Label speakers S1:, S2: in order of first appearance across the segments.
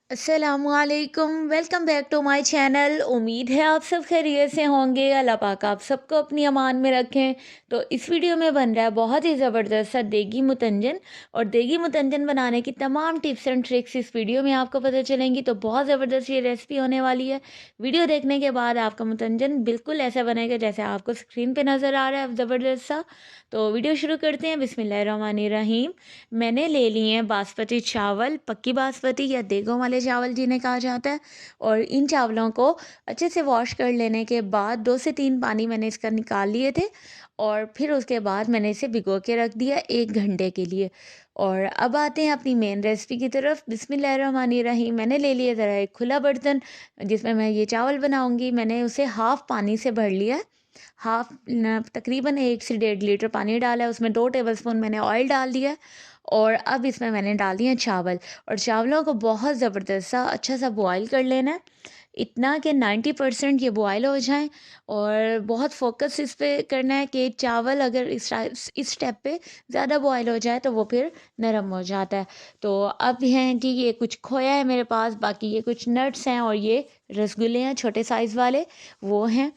S1: अस्सलाम वालेकुम, welcome back to my channel. उम्मीद है आप सब खैरियत से होंगे। अल्लाह पाक आप सबको अपनी अमान में रखें। तो इस वीडियो में बन रहा है बहुत ही ज़बरदस्त सा देगी मुतंजन, और देगी मुतंजन बनाने की तमाम टिप्स एंड ट्रिक्स इस वीडियो में आपको पता चलेंगी। तो बहुत ज़बरदस्त ये रेसिपी होने वाली है। वीडियो देखने के बाद आपका मुतंजन बिल्कुल ऐसा बनेगा जैसे आपको स्क्रीन पर नज़र आ रहा है, ज़बरदस्त सा। तो वीडियो शुरू करते हैं। बिस्मिल्लाहिर्रहमानिर्रहीम। मैंने ले लिए हैं बासमती चावल, पक्की बासमती या देगों वाले चावल जिन्हें कहा जाता है। और इन चावलों को अच्छे से वॉश कर लेने के बाद 2 से 3 पानी मैंने इसका निकाल लिए थे, और फिर उसके बाद मैंने इसे भिगो के रख दिया 1 घंटे के लिए। और अब आते हैं अपनी मेन रेसिपी की तरफ। बिस्मिल्लाहिर्रहमानिर्रहीम। मैंने ले लिया ज़रा एक खुला बर्तन जिसमें मैं ये चावल बनाऊंगी। मैंने उसे हाफ़ पानी से भर लिया है। हाफ तकरीबन 1 से 1.5 लीटर पानी डाला है, उसमें 2 टेबलस्पून मैंने ऑयल डाल दिया है। और अब इसमें मैंने डाल दिए चावल, और चावलों को बहुत ज़बरदस्त सा अच्छा सा बॉयल कर लेना है, इतना कि 90% ये बॉयल हो जाएं। और बहुत फोकस इस पे करना है कि चावल अगर इस स्टेप पे ज़्यादा बॉयल हो जाए तो वो फिर नरम हो जाता है। तो अब हैं जी, ये कुछ खोया है मेरे पास, बाकी ये कुछ नट्स हैं, और ये रसगुल्ले हैं छोटे साइज़ वाले, वो हैं।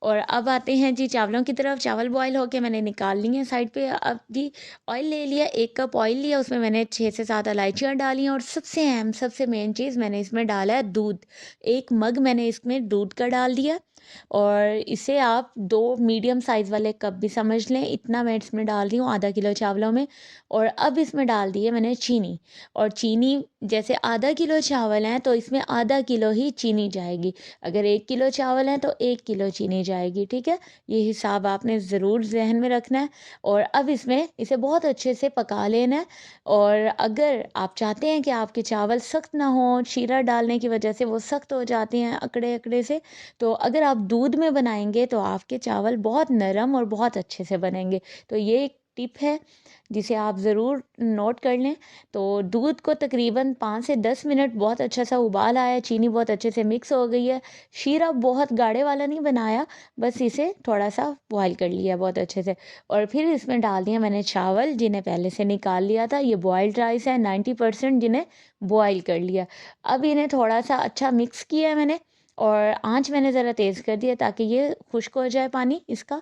S1: और अब आते हैं जी चावलों की तरफ। चावल बॉयल होके मैंने निकाल लिए हैं साइड पे। अब जी ऑयल ले लिया, 1 कप ऑयल लिया, उसमें मैंने 6 से 7 इलायचियाँ डाली हैं, और सबसे अहम सबसे मेन चीज़ मैंने इसमें डाला है दूध। 1 मग मैंने इसमें दूध का डाल दिया। और इसे आप 2 मीडियम साइज़ वाले कप भी समझ लें, इतना मैं इसमें डाल रही हूँ ½ किलो चावलों में। और अब इसमें डाल दी है मैंने चीनी। और चीनी जैसे ½ किलो चावल हैं तो इसमें ½ किलो ही चीनी जाएगी। अगर 1 किलो चावल हैं तो 1 किलो चीनी जाएगी, ठीक है। ये हिसाब आपने ज़रूर जहन में रखना है। और अब इसमें इसे बहुत अच्छे से पका लेना है। और अगर आप चाहते हैं कि आपके चावल सख्त ना हो, शीरा डालने की वजह से वो सख्त हो जाते हैं अकड़े अकड़े से, तो अगर आप दूध में बनाएंगे तो आपके चावल बहुत नरम और बहुत अच्छे से बनेंगे। तो ये एक टिप है जिसे आप ज़रूर नोट कर लें। तो दूध को तकरीबन 5 से 10 मिनट बहुत अच्छा सा उबाल आया, चीनी बहुत अच्छे से मिक्स हो गई है। शीरा बहुत गाढ़े वाला नहीं बनाया, बस इसे थोड़ा सा बॉयल कर लिया बहुत अच्छे से। और फिर इसमें डाल दिया मैंने चावल जिन्हें पहले से निकाल लिया था। ये बॉयल्ड राइस है 90% जिन्हें बॉयल कर लिया। अब इन्हें थोड़ा सा अच्छा मिक्स किया है मैंने, और आंच मैंने ज़रा तेज़ कर दिया ताकि ये खुश्क हो जाए पानी इसका।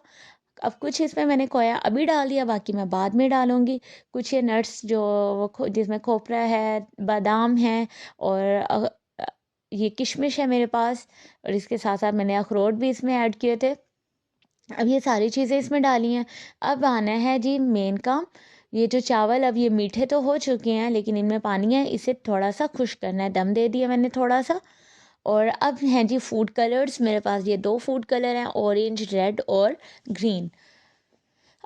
S1: अब कुछ इसमें मैंने खोया अभी डाल दिया, बाकी मैं बाद में डालूंगी। कुछ ये नट्स जो जिसमें खोपरा है, बादाम है, और ये किशमिश है मेरे पास। और इसके साथ साथ मैंने अखरोट भी इसमें ऐड किए थे। अब ये सारी चीज़ें इसमें डाली हैं। अब आना है जी मेन काम। ये जो चावल अब ये मीठे तो हो चुके हैं लेकिन इनमें पानी है, इसे थोड़ा सा खुश्क करना है। दम दे दिया मैंने थोड़ा सा। और अब हैं जी फूड कलर्स। मेरे पास ये 2 फूड कलर हैं, ऑरेंज, रेड और ग्रीन।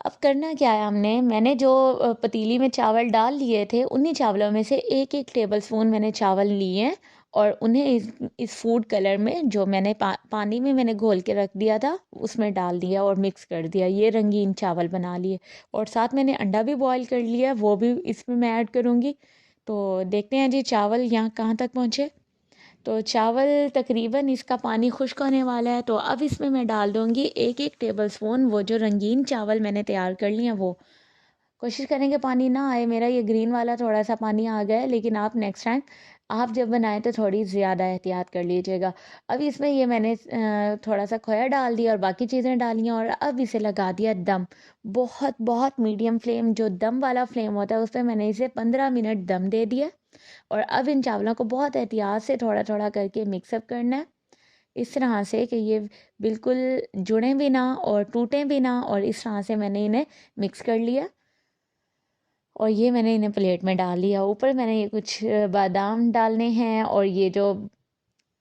S1: अब करना क्या है, मैंने जो पतीली में चावल डाल लिए थे, उन्हीं चावलों में से 1 1 टेबल स्पून मैंने चावल लिए हैं। और उन्हें इस फूड कलर में जो मैंने पानी में मैंने घोल के रख दिया था उसमें डाल दिया और मिक्स कर दिया। ये रंगीन चावल बना लिए। और साथ मैंने अंडा भी बॉईल कर लिया, वो भी इसमें मैं ऐड करूँगी। तो देखते हैं जी चावल यहाँ कहाँ तक पहुँचे। तो चावल तकरीबन इसका पानी खुश्क होने वाला है, तो अब इसमें मैं डाल दूँगी 1 1 टेबल स्पून वो जो रंगीन चावल मैंने तैयार कर लिए हैं वो। कोशिश करें कि पानी ना आए। मेरा ये ग्रीन वाला थोड़ा सा पानी आ गया है, लेकिन आप नेक्स्ट टाइम आप जब बनाएं तो थोड़ी ज़्यादा एहतियात कर लीजिएगा। अब इसमें ये मैंने थोड़ा सा खोया डाल दिया और बाकी चीज़ें डाली हैं, और अब इसे लगा दिया दम। बहुत बहुत मीडियम फ्लेम, जो दम वाला फ्लेम होता है उस पर मैंने इसे 15 मिनट दम दे दिया। और अब इन चावलों को बहुत एहतियात से थोड़ा थोड़ा करके मिक्सअप करना है, इस तरह से कि ये बिल्कुल जुड़ें भी ना और टूटें भी ना। और इस तरह से मैंने इन्हें मिक्स कर लिया, और ये मैंने इन्हें प्लेट में डाल दिया। ऊपर मैंने ये कुछ बादाम डालने हैं, और ये जो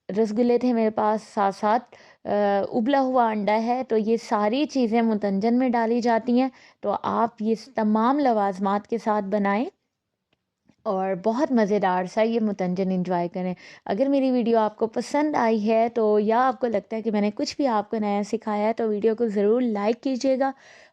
S1: रसगुल्ले थे मेरे पास, साथ साथ उबला हुआ अंडा है। तो ये सारी चीज़ें मुतंजन में डाली जाती हैं। तो आप ये तमाम लवाजमात के साथ बनाएं और बहुत मज़ेदार सा ये मुतंजन एंजॉय करें। अगर मेरी वीडियो आपको पसंद आई है तो, या आपको लगता है कि मैंने कुछ भी आपको नया सिखाया है, तो वीडियो को ज़रूर लाइक कीजिएगा